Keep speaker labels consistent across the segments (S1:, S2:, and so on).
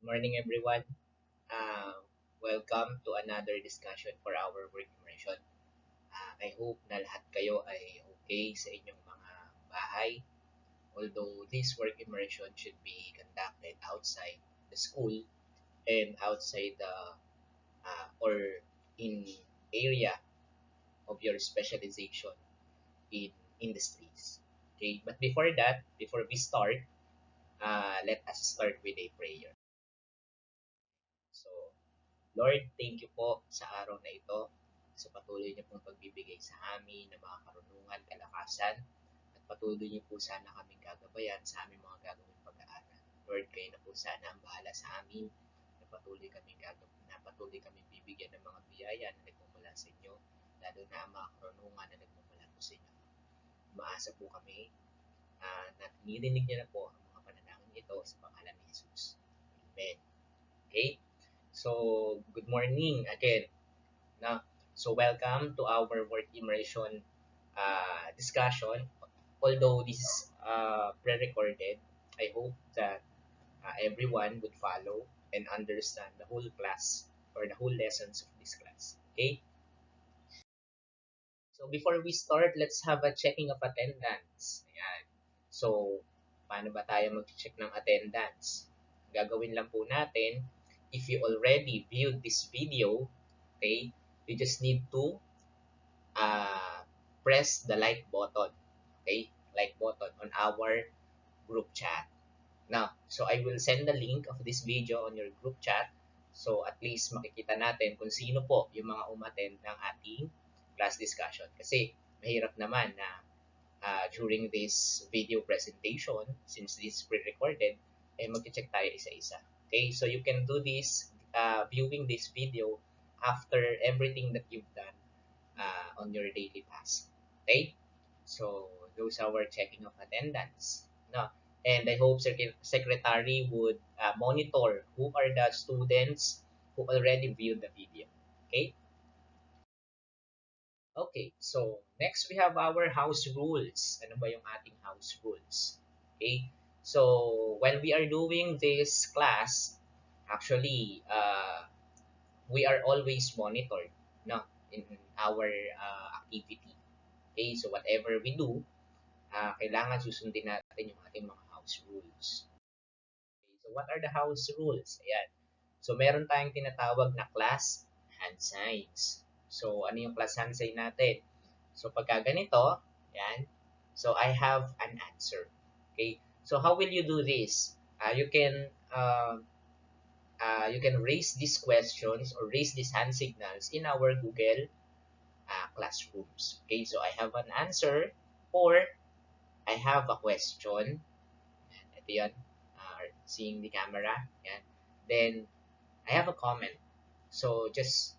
S1: Morning, everyone. Uh, Welcome to another discussion for our work immersion. I hope na lahat kayo ay okay sa inyong mga bahay. Although this work immersion should be conducted outside the school and outside the or in area of your specialization in industries. Okay, but before that, before we start, let us start with a prayer. So, Lord, thank you po sa araw na ito, sa patuloy niyo pong pagbibigay sa amin ng mga karunungan, kalakasan, at patuloy niyo po sana kaming gagabayan sa aming mga gagawing pag-aaral. Lord, kayo na po sana ang bahala sa amin, na patuloy kaming bibigyan ng mga biyaya na nagmumula sa inyo, lalo na ang mga karunungan na nagmumula po sa inyo. Umaasa po kami na nirinig niyo na po ang mga panalangin ito sa pangalan ni Jesus. Amen. Okay? So, good morning again. No? So, welcome to our work immersion discussion. Although this is pre-recorded, I hope that everyone would follow and understand the whole class or the whole lessons of this class. Okay? So, before we start, let's have a checking of attendance. Ayan. So, paano ba tayo mag-check ng attendance? Gagawin lang po natin, if you already viewed this video, okay, you just need to press the like button, okay, like button on our group chat. Now, so I will send the link of this video on your group chat, so at least makikita natin kung sino po yung mga umattend ng ating class discussion. Kasi mahirap naman na during this video presentation, since this is pre-recorded, mag-check tayo isa-isa. Okay, so you can do this, viewing this video after everything that you've done on your daily task. Okay, so those are our checking of attendance. No? And I hope secretary would monitor who are the students who already viewed the video. Okay. Okay, so next we have our house rules. Ano ba yung ating house rules? Okay, so when we are doing this class, actually, we are always monitored, no, in our activity. Okay, so whatever we do, kailangan susundin natin yung ating mga house rules. Okay, so what are the house rules? Ayan. So meron tayong tinatawag na class hand signs. So ano yung class hand sign natin? So pagka ganito, yan. So I have an answer. Okay? So how will you do this? You can raise these questions or raise these hand signals in our Google classrooms. Okay? So I have an answer or I have a question. Ito yan. Seeing the camera. Yan. Then I have a comment. So just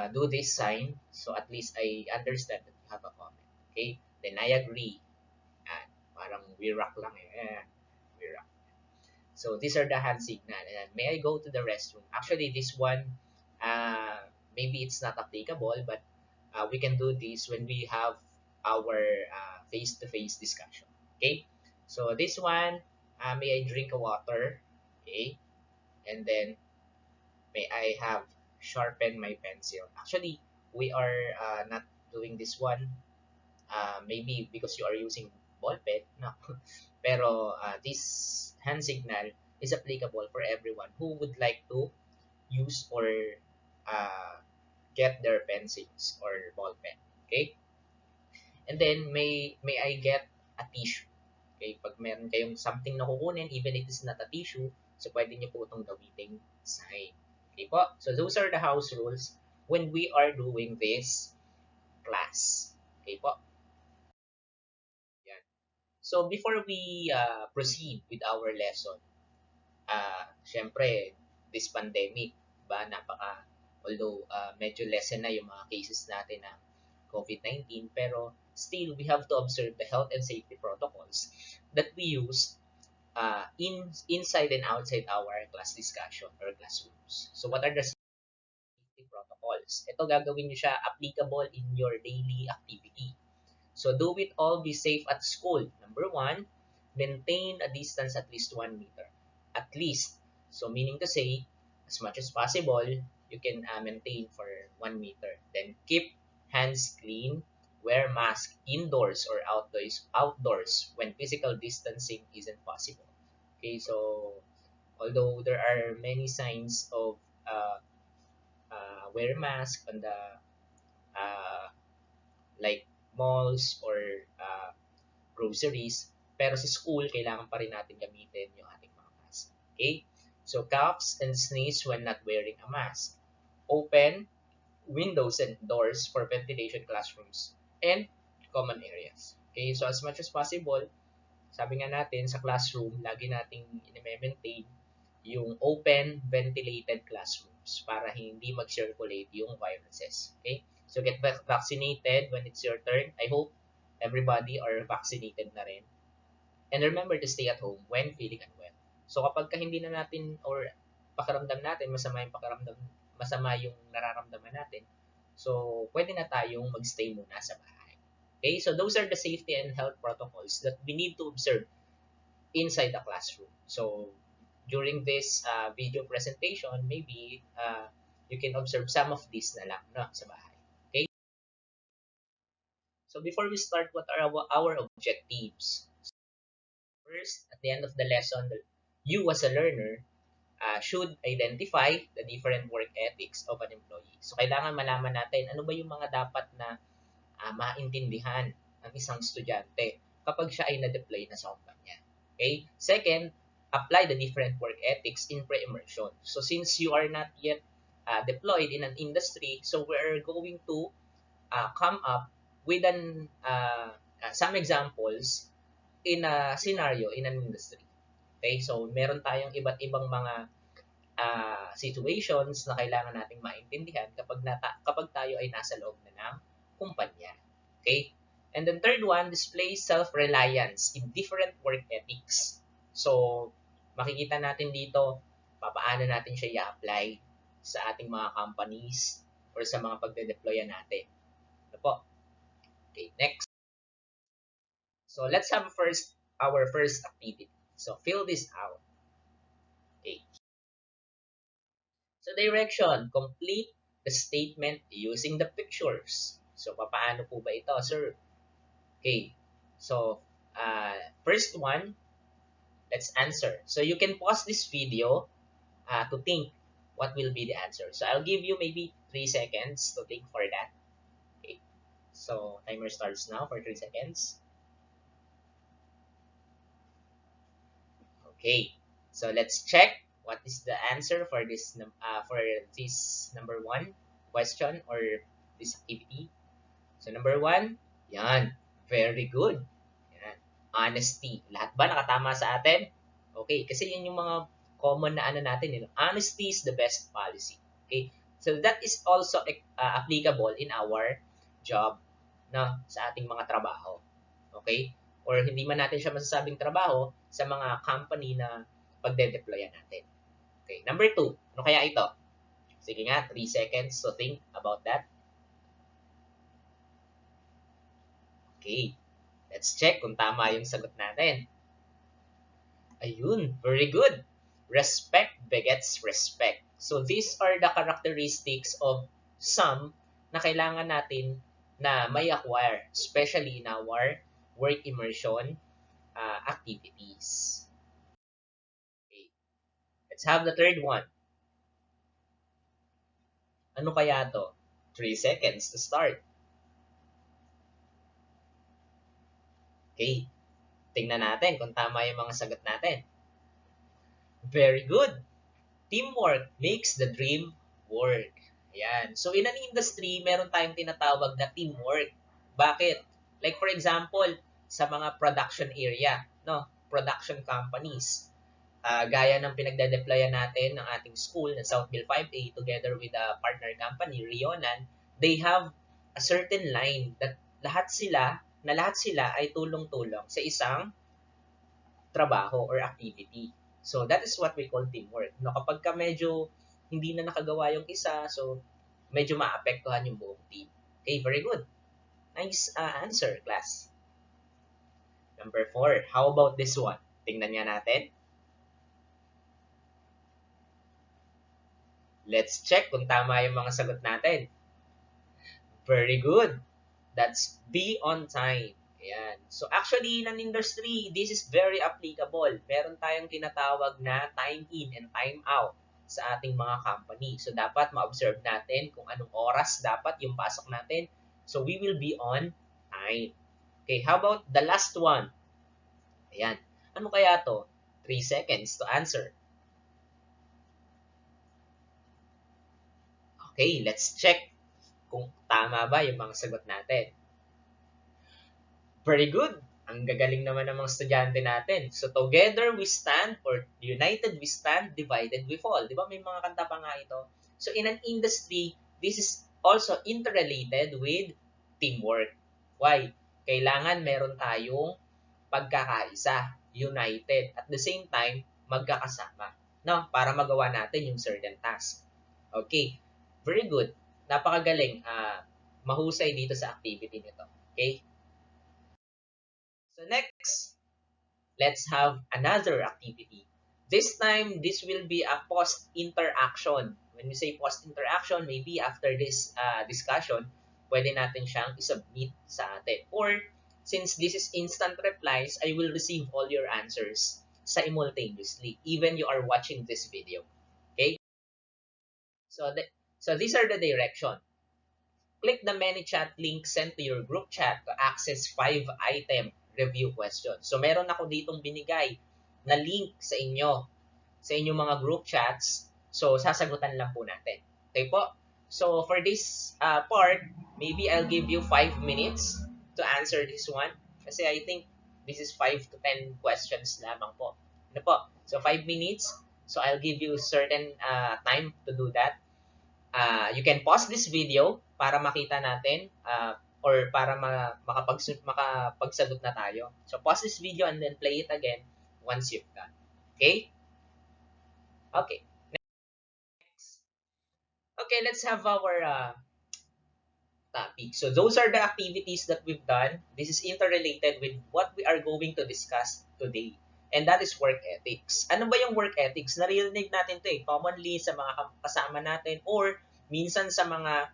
S1: do this sign, so at least I understand that you have a comment. Okay? Then I agree. Parang we rock lang eh. We rock. So these are the hand signal. And may I go to the restroom? Actually, this one, maybe it's not applicable, but we can do this when we have our face-to-face discussion. Okay? So this one, may I drink a water? Okay? And then, may I have sharpen my pencil? Actually, we are not doing this one. Maybe because you are using ball pen, no. Pero this hand signal is applicable for everyone who would like to use or get their pencils or ball pen. Okay? And then may I get a tissue? Okay, pag meron kayong something na kukunin, even if it's not a tissue, so pwede niyo po itong gamiting sign. Okay po? So those are the house rules when we are doing this class. Okay po? Yan. So before we proceed with our lesson, syempre, this pandemic, ba, although medyo lessen na yung mga cases natin ng COVID-19, pero still, we have to observe the health and safety protocols that we use inside and outside our class discussion or classrooms. So what are the safety protocols? Ito gagawin nyo siya applicable in your daily activity. So do it all, be safe at school. Number one, maintain a distance at least 1 meter. at least. So meaning to say, as much as possible, you can maintain for 1 meter. Then keep hands clean, wear mask indoors or outdoors when physical distancing isn't possible. Okay, so although there are many signs of uh, wear mask on the uh, like malls or uh, groceries, pero sa school, kailangan pa rin natin gamitin yung ating mga mask. Okay? So, coughs and sneeze when not wearing a mask. Open windows and doors for ventilation classrooms and common areas. Okay? So, as much as possible, sabi nga natin, sa classroom, lagi nating i-maintain yung open, ventilated classrooms para hindi mag-circulate yung viruses. Okay? So, get vaccinated when it's your turn. I hope everybody are vaccinated na rin. And remember to stay at home when feeling unwell. So, kapag hindi na natin or pakiramdam natin, masama yung nararamdaman natin, so, pwede na tayong magstay muna sa bahay. Okay? So, those are the safety and health protocols that we need to observe inside the classroom. So, during this video presentation, maybe you can observe some of these na lang no, sa bahay. Okay? So, before we start, what are our objectives? First, at the end of the lesson, you as a learner should identify the different work ethics of an employee. So, kailangan malaman natin ano ba yung mga dapat na maintindihan ng isang estudyante kapag siya ay na-deploy na sa kumpanya. Okay? Second, apply the different work ethics in pre-immersion. So, since you are not yet deployed in an industry, so we're going to come up with some examples in a scenario in an industry. Okay? So, meron tayong iba't ibang mga situations na kailangan nating maintindihan kapag tayo ay nasa loob na ng kumpanya. Okay? And then third one, display self-reliance in different work ethics. So, makikita natin dito, paano natin siya i-apply sa ating mga companies or sa mga pagde-deployan natin. Ano po? Okay, next. So, let's have our first activity. So, fill this out. Okay. So, direction, complete the statement using the pictures. So, paano po ba ito, sir? Okay. So, first one, let's answer. So, you can pause this video to think what will be the answer. So, I'll give you maybe 3 seconds to think for that. Okay. So, timer starts now for 3 seconds. Okay. So, let's check what is the answer for this number 1 question or this activity. So, number 1, yan. Very good. Yan. Honesty. Lahat ba nakatama sa atin? Okay, kasi yun yung mga common na ano natin. You know? Honesty is the best policy. Okay? So, that is also applicable in our job na sa ating mga trabaho. Okay? Or hindi man natin siya masasabing trabaho sa mga company na pagde-deployan natin. Okay, number 2. Ano kaya ito? Sige nga, 3 seconds to think about that. Okay, let's check kung tama yung sagot natin. Ayun, very good. Respect begets respect. So, these are the characteristics of some na kailangan natin na may acquire, especially in our work immersion activities. Okay. Let's have the third one. Ano kaya to? 3 seconds to start. Okay. Tingnan natin kung tama yung mga sagot natin. Very good. Teamwork makes the dream work. Ayan. So, in an industry, meron tayong tinatawag na teamwork. Bakit? Like, for example, sa mga production area, no? Production companies. Gaya ng pinagde-deployan natin ng ating school na Southville 5A together with a partner company, Rionan, they have a certain line that lahat sila ay tulong-tulong sa isang trabaho or activity. So, that is what we call teamwork. No, kapag ka medyo hindi na nakagawa yung isa, so medyo maapektuhan yung buong team. Okay, very good. Nice answer, class. Number 4, how about this one? Tingnan nga natin. Let's check kung tama yung mga sagot natin. Very good. That's be on time. Ayan. So actually, in an industry, this is very applicable. Meron tayong tinatawag na time in and time out sa ating mga company. So dapat ma-observe natin kung anong oras dapat yung pasok natin. So we will be on time. Okay, how about the last one? Ayan. Ano kaya to? 3 seconds to answer. Okay, let's check kung tama ba yung mga sagot natin. Very good. Ang gagaling naman ng mga estudyante natin. So, together we stand, or united we stand, divided we fall. Di ba may mga kanta pa nga ito? So, in an industry, this is also interrelated with teamwork. Why? Kailangan meron tayong pagkakaisa, united, at the same time, magkakasama, no? Para magawa natin yung certain task. Okay. Very good. Napakagaling. Mahusay dito sa activity nito. Okay? So next, let's have another activity. This time, this will be a post-interaction. When we say post-interaction, maybe after this discussion, pwede natin siyang isubmit sa atin. Or, since this is instant replies, I will receive all your answers simultaneously, even you are watching this video. Okay? So these are the direction. Click the ManyChat link sent to your group chat to access 5-item review questions. So, meron ako ditong binigay na link sa inyong mga group chats. So, sasagutan lang po natin. Okay po? So, for this part, maybe I'll give you 5 minutes to answer this one. Kasi I think this is 5 to 10 questions lamang po. Ano po? So, 5 minutes. So, I'll give you certain time to do that. You can pause this video para makita natin or para makapagsagot na tayo. So, pause this video and then play it again once you've done. Okay? Okay. Next. Okay, let's have our topic. So, those are the activities that we've done. This is interrelated with what we are going to discuss today. And that is work ethics. Ano ba yung work ethics? Naririnig natin ito commonly sa mga kasama natin or minsan sa mga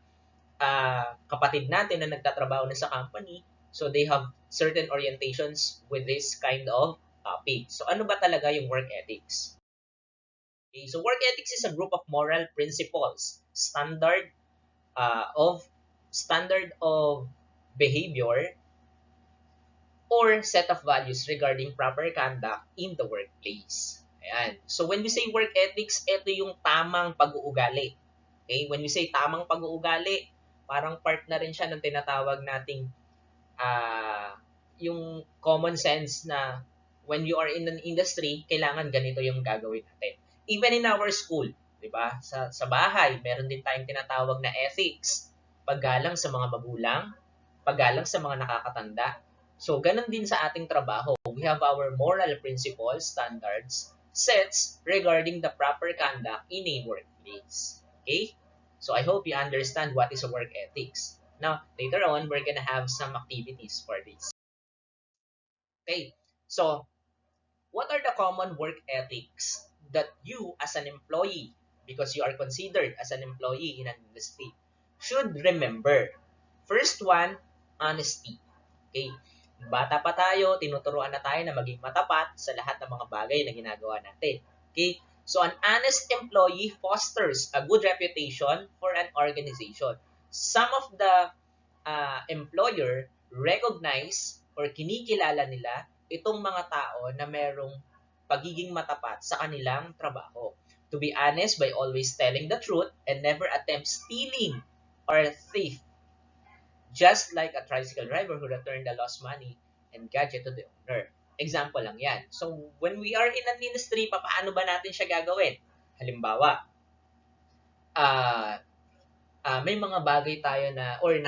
S1: kapatid natin na nagtatrabaho na sa company. So, they have certain orientations with this kind of topic. So, ano ba talaga yung work ethics? Okay, so, work ethics is a group of moral principles, standard of behavior or set of values regarding proper conduct in the workplace. Ayan. So, when we say work ethics, ito yung tamang pag-uugali. Okay? When we say tamang pag-uugali, parang part na rin siya ng tinatawag nating yung common sense na when you are in an industry, kailangan ganito yung gagawin natin. Even in our school, di ba? Sa bahay, meron din tayong tinatawag na ethics. Paggalang sa mga magulang, paggalang sa mga nakakatanda. So, ganun din sa ating trabaho. We have our moral principles, standards, sets regarding the proper conduct in a workplace. Okay? So, I hope you understand what is a work ethics. Now, later on, we're gonna have some activities for this. Okay? So, what are the common work ethics that you as an employee, because you are considered as an employee in an industry, should remember? First one, honesty. Okay? Bata pa tayo, tinuturuan na tayo na maging matapat sa lahat ng mga bagay na ginagawa natin. Okay? So, an honest employee fosters a good reputation for an organization. Some of the employer recognize or kinikilala nila itong mga tao na merong pagiging matapat sa kanilang trabaho. To be honest by always telling the truth and never attempt stealing or thief. Just like a tricycle driver who returned the lost money and gadget to the owner. Example lang yan. So, when we are in an industry, paano ba natin siya gagawin? Halimbawa, may mga bagay tayo na or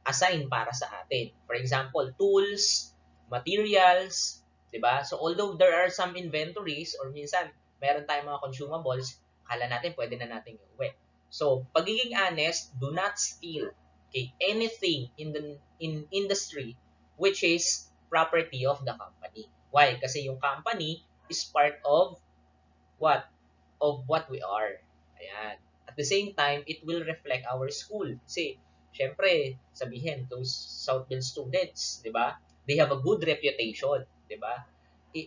S1: assign para sa atin. For example, tools, materials, 'di ba? So although there are some inventories or minsan meron tayong mga consumables, akala natin pwede na nating iuwi. So, pagiging honest, do not steal anything in industry which is property of the company. Why? Kasi yung company is part of what? of what we are. Ayan. At the same time, it will reflect our school. Kasi, syempre, sabihin, those Southfield students, di ba? They have a good reputation, di ba?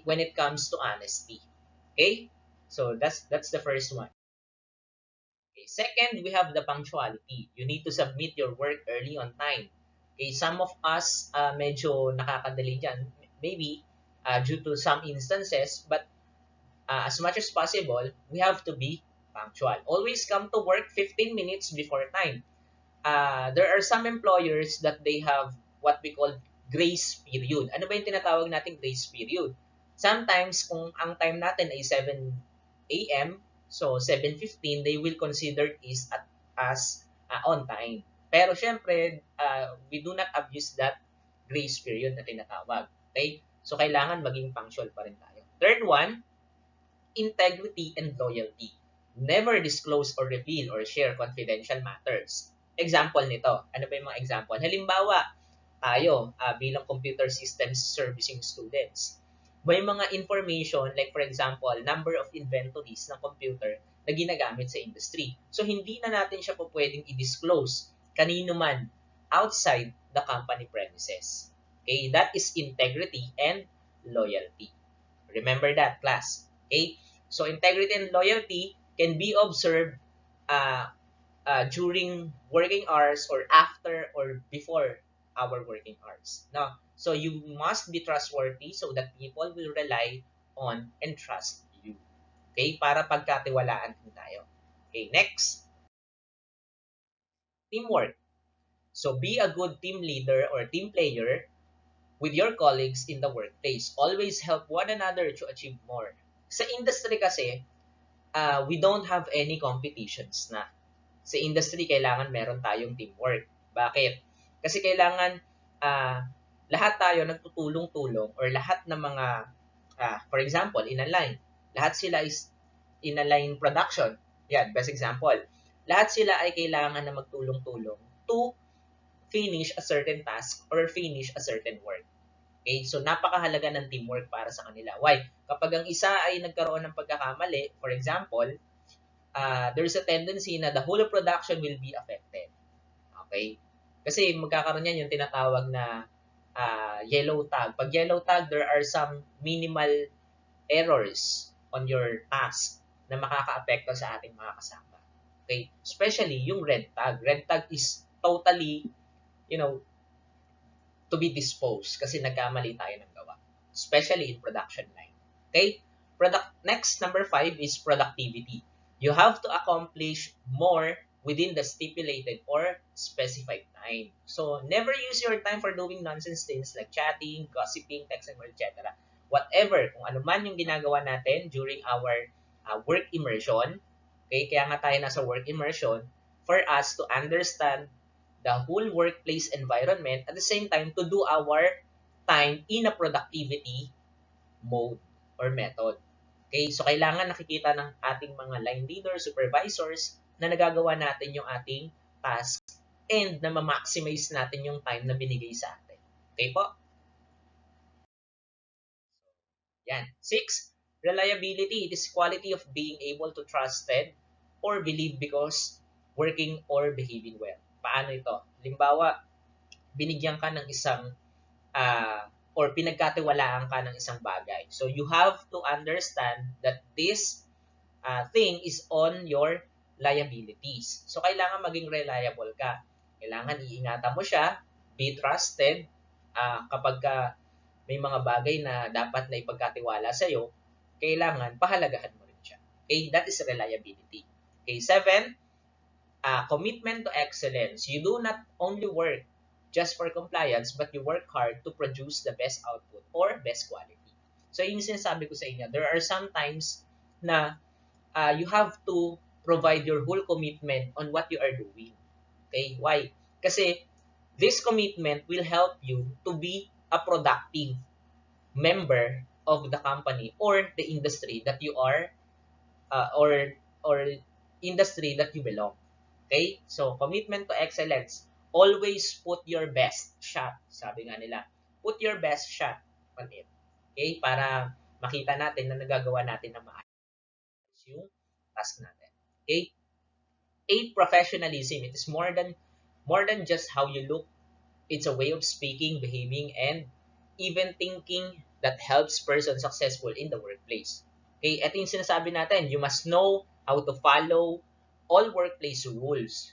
S1: When it comes to honesty. Okay? So, that's the first one. Okay. Second, we have the punctuality. You need to submit your work early on time. Okay, some of us medyo nakakadali dyan, maybe due to some instances, but as much as possible, we have to be punctual. Always come to work 15 minutes before time. There are some employers that they have what we call grace period. Ano ba yung tinatawag natin grace period? Sometimes, kung ang time natin ay 7 a.m., so 7:15, they will consider is as on time. Pero syempre, we do not abuse that grace period na tinatawag. Okay? So, kailangan maging punctual pa rin tayo. Third one, integrity and loyalty. Never disclose or reveal or share confidential matters. Example nito. Ano ba yung mga example? Halimbawa, tayo bilang computer systems servicing students. May mga information like for example, number of inventories ng computer na ginagamit sa industry. So hindi na natin siya po pwedeng i-disclose kanino man outside the company premises. Okay, that is integrity and loyalty. Remember that, class. Okay? So, integrity and loyalty can be observed during working hours or after or before our working hours. Now, so you must be trustworthy so that people will rely on and trust you. Okay? Para pagkatiwalaan din tayo. Okay, next. Teamwork. So, be a good team leader or team player with your colleagues in the workplace. Always help one another to achieve more. Sa industry kasi, we don't have any competitions na. Sa industry, kailangan meron tayong teamwork. Bakit? Kasi kailangan lahat tayo nagtutulong-tulong or lahat ng mga, for example, in a line, lahat sila is in a line production. Yan, best example. Lahat sila ay kailangan na magtulong-tulong to finish a certain task or finish a certain work. Okay? So, napakahalaga ng teamwork para sa kanila. Why? Kapag ang isa ay nagkaroon ng pagkakamali, for example, there's a tendency na the whole production will be affected. Okay? Kasi magkakaroon yan yung tinatawag na yellow tag. Pag yellow tag, there are some minimal errors on your task na makaka-apekto sa ating mga kasama. Okay? Especially yung red tag. Red tag is totally, to be disposed kasi nagkamali tayo ng gawa. Especially in production line. Okay? Next, number 5 is productivity. You have to accomplish more within the stipulated or specified time. So, never use your time for doing nonsense things like chatting, gossiping, texting, etc. Whatever, kung ano man yung ginagawa natin during our work immersion, okay, kaya nga tayo nasa work immersion, for us to understand the whole workplace environment at the same time to do our time in a productivity mode or method. Okay, so kailangan nakikita ng ating mga line leaders, supervisors na nagagawa natin yung ating task and na ma-maximize natin yung time na binigay sa atin. Okay po? Yan. 6, reliability. It is quality of being able to trusted or believe because working or behaving well. Paano ito? Halimbawa, binigyan ka ng isang or pinagkatiwalaan ka ng isang bagay. So, you have to understand that this thing is on your liabilities. So, kailangan maging reliable ka. Kailangan iingatan mo siya, be trusted, kapag may mga bagay na dapat na ipagkatiwala sa'yo, kailangan pahalagahan mo rin siya. Okay, that is reliability. Okay, 7, commitment to excellence. You do not only work just for compliance, but you work hard to produce the best output or best quality. So, yun yung sinasabi ko sa inyo. There are some times na you have to provide your whole commitment on what you are doing. Okay? Why? Kasi this commitment will help you to be a productive member of the company or the industry that you are or industry that you belong. Okay? So, commitment to excellence. Always put your best shot. Sabi nga nila, put your best shot on it. Okay? Para makita natin na nagagawa natin na maayos yung task natin. Okay? 8, professionalism. It is more than just how you look. It's a way of speaking, behaving, and even thinking that helps person successful in the workplace. Okay? Ito yung sinasabi natin, you must know how to follow all workplace rules.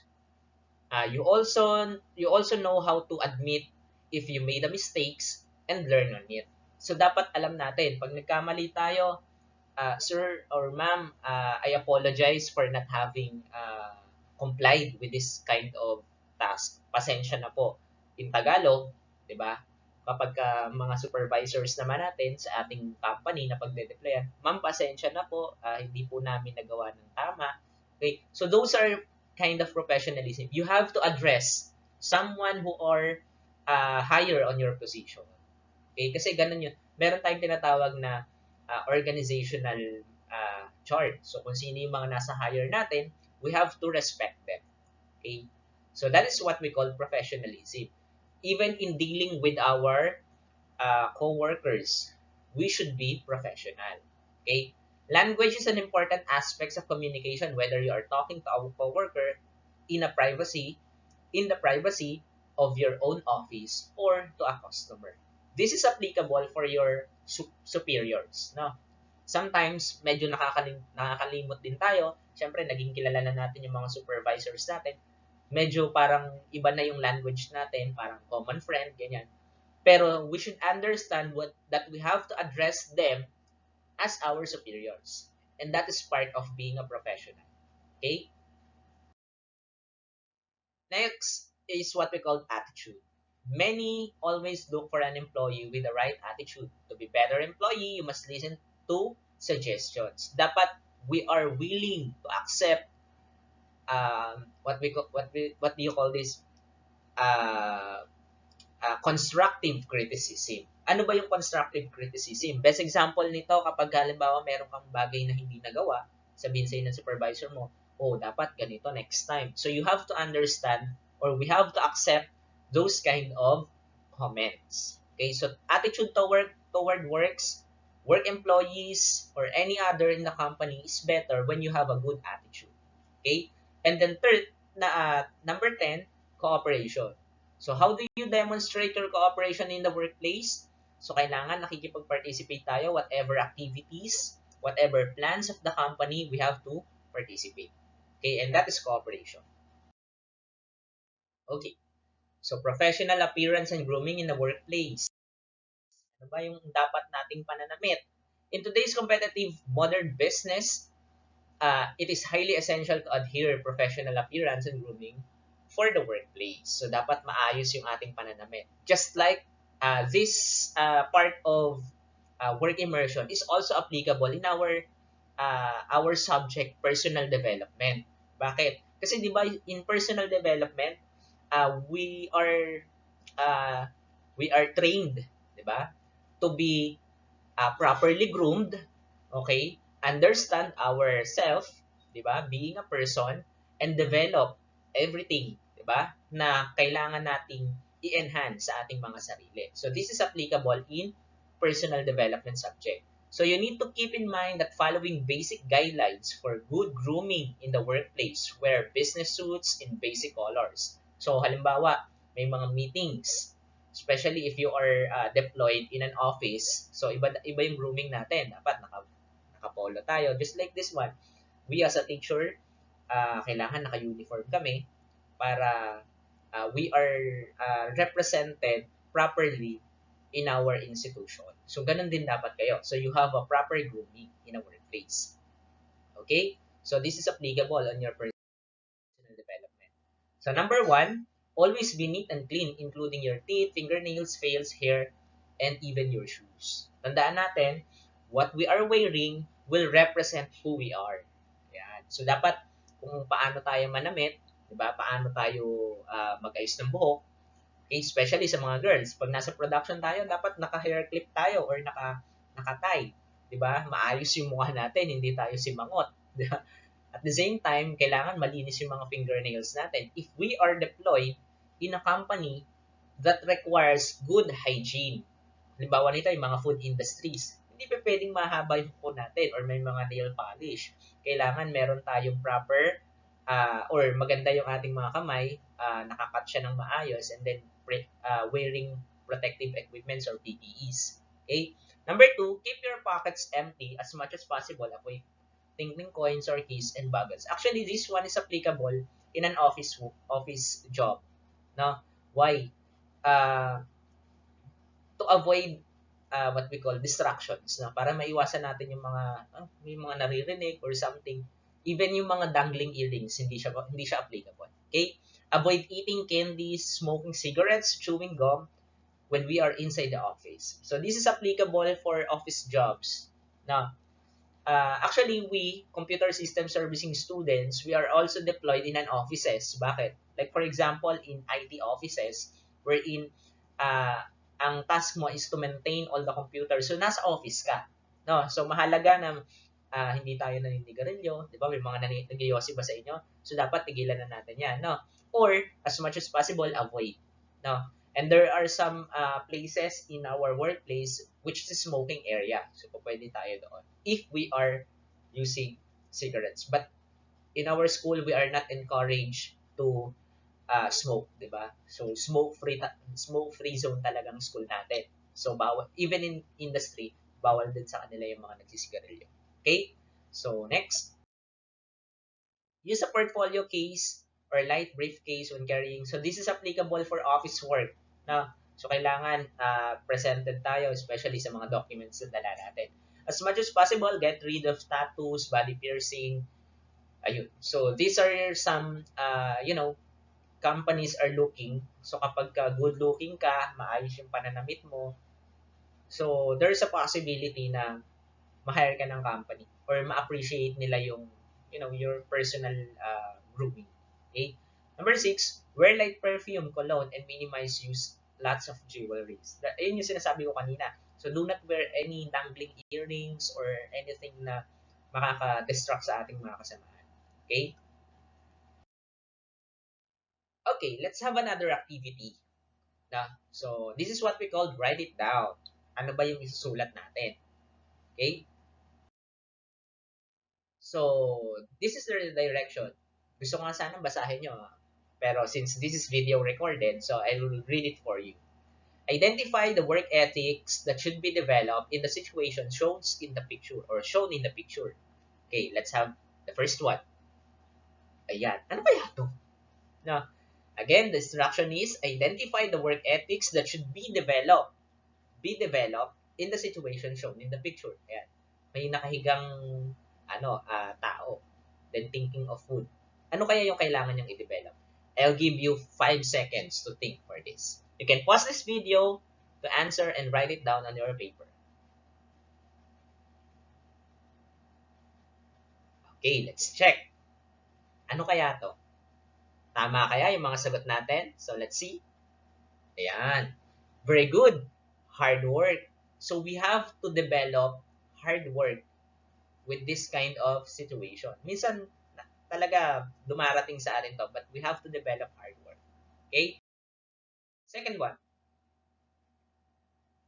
S1: You also know how to admit if you made a mistakes and learn on it. So dapat alam natin pag nagkamali tayo, sir or ma'am, I apologize for not having complied with this kind of task. Pasensya na po. In Tagalog, 'di ba? Kapag mga supervisors naman natin sa ating company na pagde-deployan, ma'am, pasensya na po, hindi po namin nagawa ng tama. Okay? So those are kind of professionalism. You have to address someone who are higher on your position. Okay? Kasi ganun yun. Meron tayong tinatawag na organizational chart. So, kung sino yung mga nasa higher natin, we have to respect them. Okay? So, that is what we call professionalism. Even in dealing with our co-workers, we should be professional. Okay? Language is an important aspect of communication, whether you are talking to our co-worker in the privacy of your own office or to a customer. This is applicable for your superiors. No? Sometimes, medyo nakakalimot din tayo. Siyempre, naging kilala na natin yung mga supervisors natin. Medyo parang iba na yung language natin, parang common friend, ganyan. Pero we should understand that we have to address them as our superiors. And that is part of being a professional. Okay? Next is what we call attitude. Many always look for an employee with the right attitude. To be better employee, you must listen to suggestions. Dapat we are willing to accept what do you call this? Constructive criticism. Ano ba yung constructive criticism? Best example nito, kapag halimbawa meron kang bagay na hindi nagawa, sabihin sa'yo ng supervisor mo, dapat ganito next time. So you have to understand, or we have to accept those kind of comments. Okay, so attitude toward work employees, or any other in the company is better when you have a good attitude. Okay? And then third, number 10, cooperation. So how do you demonstrate your cooperation in the workplace? So kailangan nakikipag-participate tayo, whatever activities, whatever plans of the company, we have to participate. Okay, and that is cooperation. Okay. So, professional appearance and grooming in the workplace. Ano ba yung dapat nating pananamit? In today's competitive modern business, it is highly essential to adhere professional appearance and grooming for the workplace. So, dapat maayos yung ating pananamit. Just like this part of work immersion is also applicable in our subject, personal development. Bakit? Kasi di ba in personal development, we are trained, di ba? To be properly groomed, okay? Understand ourselves, di ba? Being a person, and develop everything, di ba? Na kailangan nating i-enhance sa ating mga sarili. So this is applicable in personal development subject. So you need to keep in mind that following basic guidelines for good grooming in the workplace, wear business suits in basic colors. So halimbawa, may mga meetings, especially if you are deployed in an office. So iba yung grooming natin. Dapat naka-polo tayo. Just like this one, we as a teacher, kailangan naka-uniform kami para we are represented properly in our institution. So, ganun din dapat kayo. So, you have a proper grooming in a workplace. Okay? So, this is applicable on your personal development. So, number 1, always be neat and clean, including your teeth, fingernails, nails, hair, and even your shoes. Tandaan natin, what we are wearing will represent who we are. Yan. So, dapat kung paano tayo manamit, diba? Paano tayo mag-ayos ng buhok, okay, especially sa mga girls. Pag nasa production tayo, dapat naka-hair clip tayo or naka-tie. Diba? Maayos yung mukha natin, hindi tayo simangot. Diba? At the same time, kailangan malinis yung mga fingernails natin. If we are deployed in a company that requires good hygiene, halimbawa nito yung mga food industries, hindi pa pwedeng mahaba yung kuko natin or may mga nail polish. Kailangan meron tayong proper or maganda yung ating mga kamay, nakakat siya ng maayos, and then wearing protective equipments or PPEs. Okay? Number 2, keep your pockets empty as much as possible. Avoid tingling coins or keys and bagels. Actually, this one is applicable in an office job. No? Why? To avoid what we call distractions, no? Para maiwasan natin yung mga may mga naririnig or something. Even yung mga dangling earrings, hindi siya applicable. Okay? Avoid eating candies, smoking cigarettes, chewing gum when we are inside the office. So this is applicable for office jobs. Now, actually, we, computer system servicing students, we are also deployed in an offices. Bakit? Like for example, in IT offices, wherein ang task mo is to maintain all the computers. So, nasa office ka. No? So, mahalaga na hindi tayo naninigarilyo. Di ba? May mga nagyoyosi ba sa inyo? So, dapat tigilan na natin yan. No? Or, as much as possible, avoid. No? And there are some places in our workplace which is smoking area. So, pwede tayo doon. If we are using cigarettes. But in our school, we are not encouraged to smoke, 'di ba? So smoke free zone talagang school natin. So bawal even in industry, bawal din sa kanila yung mga nagsisigarilyo. Okay? So next, use a portfolio case or light briefcase when carrying. So this is applicable for office work. Na so kailangan presented tayo especially sa mga documents na dala natin. As much as possible, get rid of tattoos, body piercing. Ayun. So these are some companies are looking. So kapag good looking ka, maayos yung pananamit mo, so there's a possibility na ma-hire ka ng company or ma-appreciate nila yung your personal grooming. Okay? Number 6, wear light perfume, cologne, and minimize use lots of jewelries. Ayun yung sinasabi ko kanina. So do not wear any dangling earrings or anything na makaka-distract sa ating mga kasamahan. Okay? Okay, let's have another activity. So, this is what we call write it down. Ano ba yung isusulat natin? Okay? So, this is the direction. Gusto ko nga sana basahin nyo. Pero since this is video recorded, so I will read it for you. Identify the work ethics that should be developed in the situation shown in the picture or shown in the picture. Okay, let's have the first one. Ayan. Ano kaya ito? Now, again, the instruction is identify the work ethics that should be developed in the situation shown in the picture. Ayan. May nakahigang tao, then thinking of food. Ano kaya yung kailangan niyang i-develop? I'll give you 5 seconds to think for this. You can pause this video to answer and write it down on your paper. Okay, let's check. Ano kaya to? Tama kaya yung mga sagot natin? So let's see. Ayan. Very good. Hard work. So we have to develop hard work with this kind of situation. Minsan, talaga dumarating sa atin to, but we have to develop hard work. Okay? Second one.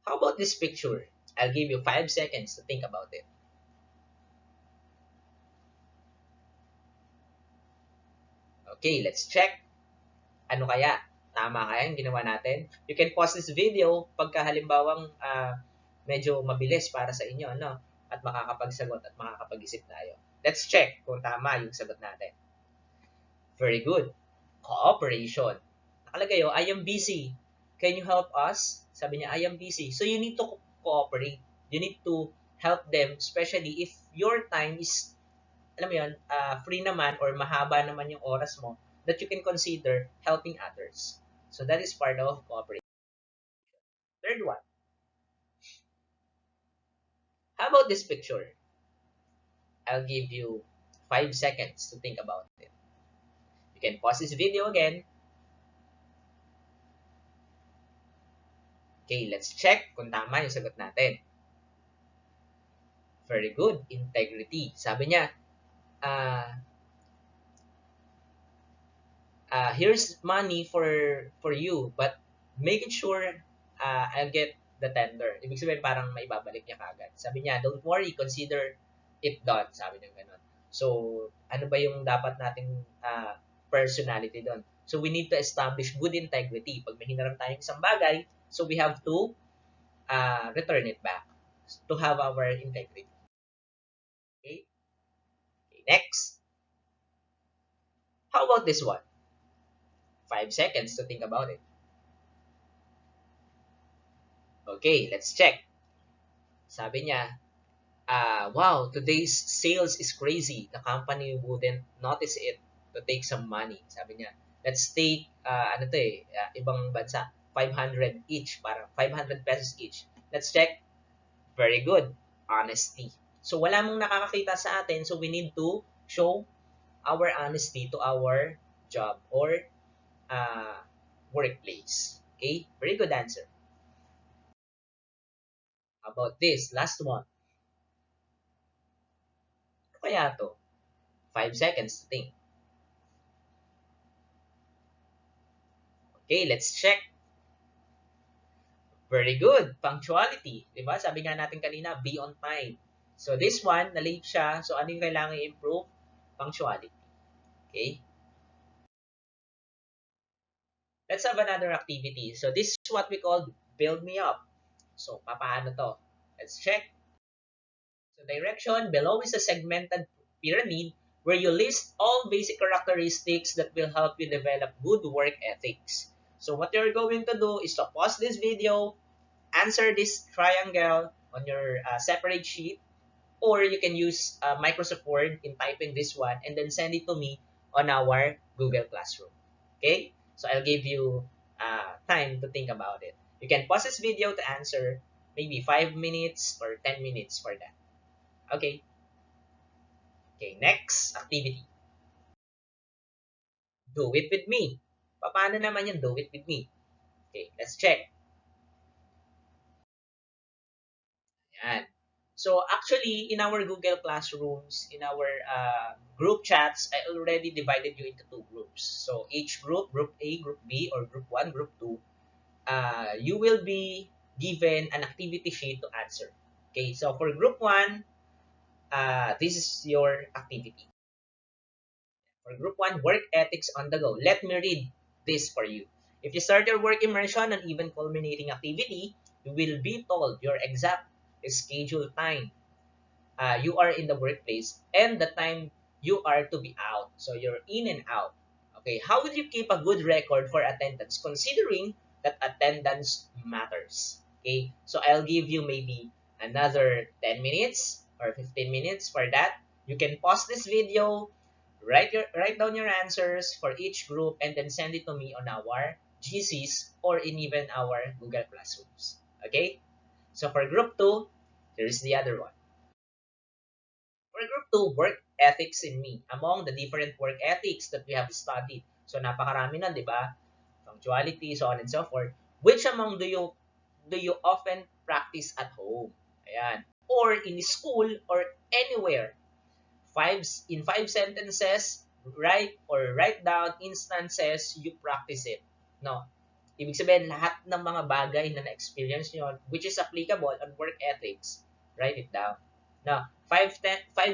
S1: How about this picture? I'll give you 5 seconds to think about it. Okay, let's check. Ano kaya? Tama kaya yung ginawa natin? You can pause this video pagka halimbawang medyo mabilis para sa inyo, no? At makakapagsagot at makakapag-isip tayo. Let's check kung tama yung sagot natin. Very good. Cooperation. Nakalagay, I am busy. Can you help us? Sabi niya, I am busy. So you need to cooperate. You need to help them, especially if your time is, alam mo yun, free naman or mahaba naman yung oras mo, that you can consider helping others. So that is part of cooperation. Third one. How about this picture? I'll give you 5 seconds to think about it. You can pause this video again. Okay, let's check kung tama yung sagot natin. Very good. Integrity. Sabi niya, here's money for you, but making sure I'll get the tender. Ibig sabihin, parang may babalik niya kagad. Sabi niya, don't worry, consider it done. Sabi niya ganun. So, ano ba yung dapat nating personality doon? So, we need to establish good integrity. Pag may hinaram tayong isang bagay, so we have to return it back to have our integrity. Okay? Okay, next. How about this one? 5 seconds to think about it. Okay, let's check. Sabi niya, wow, today's sales is crazy. The company wouldn't notice it to take some money. Sabi niya, let's take, ibang bansa, 500 each, parang 500 pesos each. Let's check. Very good. Honesty. So, wala mong nakakakita sa atin, so we need to show our honesty to our job or workplace. Okay? Very good answer. How about this? Last one. Ano kaya to? 5 seconds to think. Okay, let's check. Very good. Punctuality. Diba? Sabi nga natin kanina, be on time. So, this one, na-late siya. So, ano yung kailangan i-improve? Punctuality. Okay? Let's have another activity. So, this is what we call build me up. So, paano to? Let's check. So, direction. Below is a segmented pyramid where you list all basic characteristics that will help you develop good work ethics. So, what you're going to do is to pause this video, answer this triangle on your separate sheet, or you can use Microsoft Word in typing this one and then send it to me on our Google Classroom. Okay? So I'll give you time to think about it. You can pause this video to answer maybe 5 minutes or 10 minutes for that. Okay? Okay, next activity. Do it with me. Paano naman yung do it with me? Okay, let's check. Yan. So actually, in our Google Classrooms, in our group chats, I already divided you into 2 groups. So each group, Group A, Group B, or Group 1, Group 2, you will be given an activity sheet to answer. Okay, so for Group 1, this is your activity. For Group 1, work ethics on the go. Let me read this for you. If you start your work immersion and even culminating activity, you will be told your exact schedule time you are in the workplace and the time you are to be out. So you're in and out. Okay, how will you keep a good record for attendance considering that attendance matters? Okay, so I'll give you maybe another 10 minutes or 15 minutes for that. You can pause this video, write down your answers for each group and then send it to me on our GCs or in even our Google Classrooms. Okay? So for group 2, here's the other one. For group 2, work ethics in me. Among the different work ethics that we have studied. So napakarami na, di ba? Punctuality, so on and so forth. Which among do you often practice at home? Ayan. Or in school or anywhere. In 5 sentences, write down instances you practice it. No. Ibig sabihin, lahat ng mga bagay na na-experience nyo, which is applicable on work ethics, write it down. Now, 5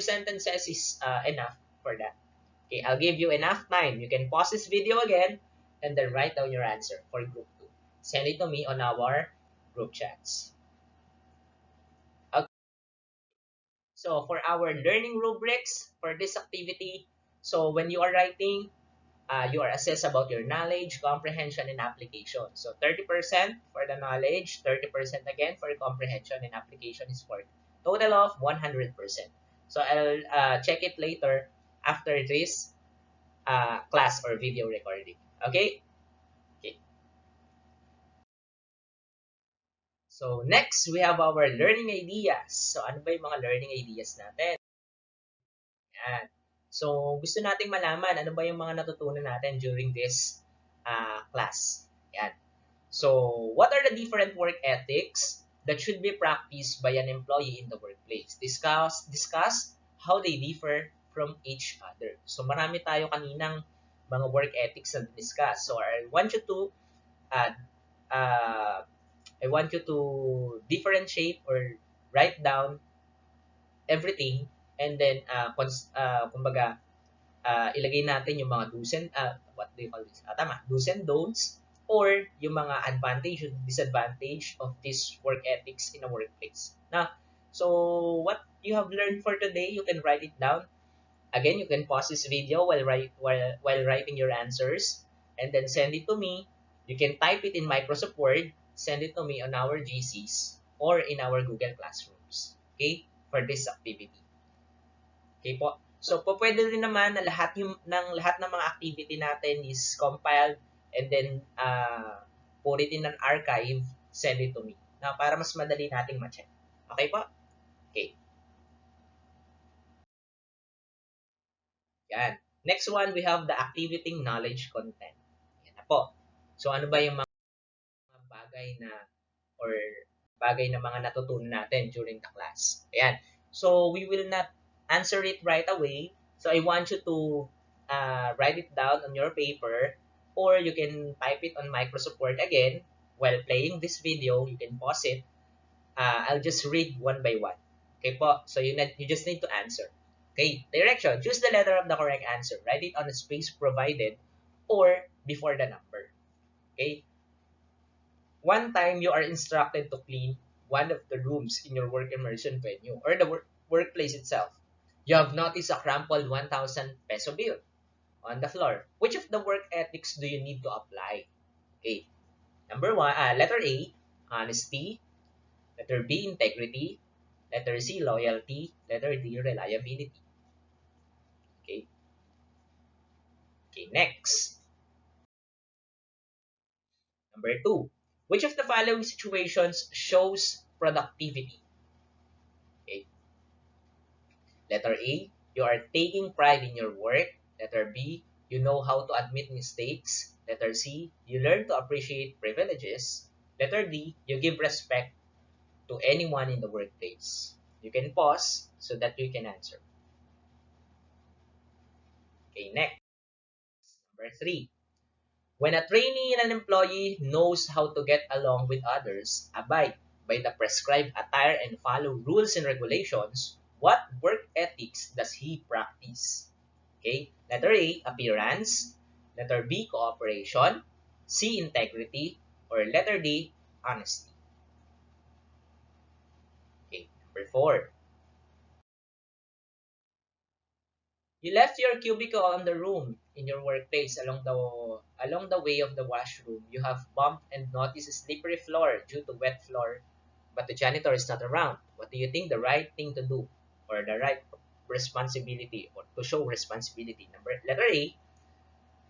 S1: sentences is enough for that. Okay, I'll give you enough time. You can pause this video again and then write down your answer for group 2. Send it to me on our group chats. Okay. So, for our learning rubrics for this activity, so when you are writing, you are assessed about your knowledge, comprehension, and application. So 30% for the knowledge, 30% again for comprehension and application is for total of 100%. So I'll check it later after this class or video recording. Okay? Okay. So next, we have our learning ideas. So ano ba yung mga learning ideas natin? Yan. So gusto nating malaman ano ba yung mga natutunan natin during this class. Yan. So, what are the different work ethics that should be practiced by an employee in the workplace? Discuss how they differ from each other. So, marami tayo kaninang mga work ethics na discuss. So, I want you to uh, uh, I want you to differentiate or write down everything, and then kumbaga ilagay natin yung mga do's and what do you call this? Do's and don'ts, or yung mga advantage and disadvantage of this work ethics in a workplace. Now, so what you have learned for today, you can write it down. Again, you can pause this video while writing your answers, and then send it to me. You can type it in Microsoft Word, send it to me on our GCs or in our Google Classrooms. Okay? For this activity. Okay po. So, po pwede rin naman na lahat ng mga activity natin is compiled, and then put it in an archive, send it to me. Now, para mas madali nating ma-check. Okay po? Okay. Yan. Next one, we have the activity knowledge content. Yan na po. So, ano ba yung mga bagay na or bagay na mga natutunan natin during the class? Ayan. So, we will not answer it right away. So, I want you to write it down on your paper, or you can type it on Microsoft Word again. While playing this video, you can pause it. I'll just read one by one. Okay po? So, you just need to answer. Okay, direction. Choose the letter of the correct answer. Write it on the space provided or before the number. Okay? One time, you are instructed to clean one of the rooms in your work immersion venue or the workplace itself. You have noticed a crumpled 1,000 peso bill on the floor. Which of the work ethics do you need to apply? Okay. Number one, letter A, honesty. Letter B, integrity. Letter C, loyalty. Letter D, reliability. Okay. Okay, next. Number two, which of the following situations shows productivity? Okay. Letter A, you are taking pride in your work. Letter B, you know how to admit mistakes. Letter C, you learn to appreciate privileges. Letter D, you give respect to anyone in the workplace. You can pause so that you can answer. Okay, next. Number three, when a trainee and an employee knows how to get along with others, abide by the prescribed attire and follow rules and regulations, what work ethics does he practice? Okay, letter A, appearance. Letter B, cooperation. C, integrity. Or letter D, honesty. Okay, number four. You left your cubicle on the room in your workplace along the way of the washroom. You have bumped and noticed a slippery floor due to wet floor, but the janitor is not around. What do you think the right thing to do, or the right responsibility, or to show responsibility? Letter A,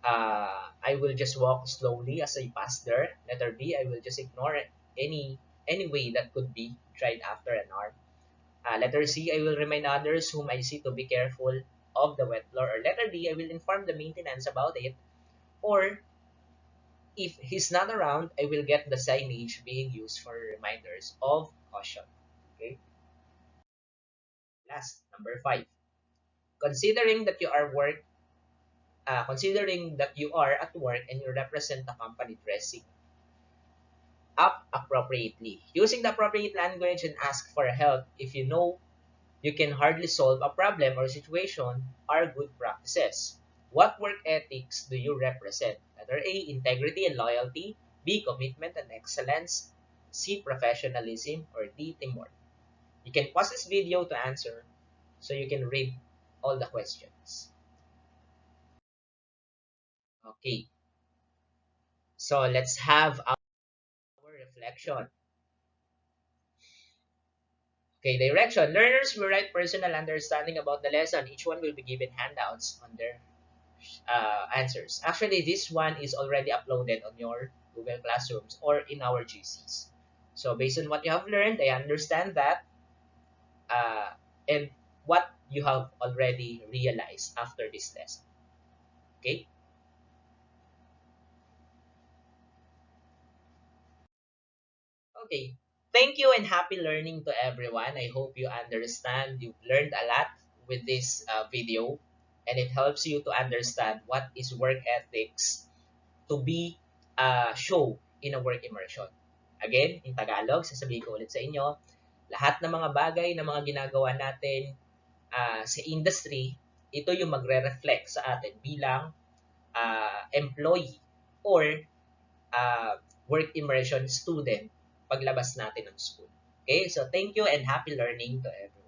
S1: I will just walk slowly as I pass there. Letter B, I will just ignore any way that could be tried after an hour. Letter C, I will remind others whom I see to be careful of the wet floor. Or letter D, I will inform the maintenance about it. Or if he's not around, I will get the signage being used for reminders of caution. Okay. Last, number 5. Considering that you are at work and you represent the company dressing up appropriately, using the appropriate language and ask for help if you know you can hardly solve a problem or situation are good practices. What work ethics do you represent? Letter A, integrity and loyalty. B, commitment and excellence. C, professionalism. Or D, teamwork. You can pause this video to answer so you can read all the questions. Okay. So let's have our reflection. Okay, direction. Learners will write personal understanding about the lesson. Each one will be given handouts on their answers. Actually, this one is already uploaded on your Google Classrooms or in our GCs. So based on what you have learned, I understand that and what you have already realized after this lesson. Okay? Okay. Thank you and happy learning to everyone. I hope you understand, you've learned a lot with this video, and it helps you to understand what is work ethics to be shown in a work immersion. Again, in Tagalog, sasabihin ko ulit sa inyo, lahat ng mga bagay na mga ginagawa natin sa industry, ito yung magre-reflect sa atin bilang employee or work immersion student paglabas natin ng school. Okay, so thank you and happy learning to everyone.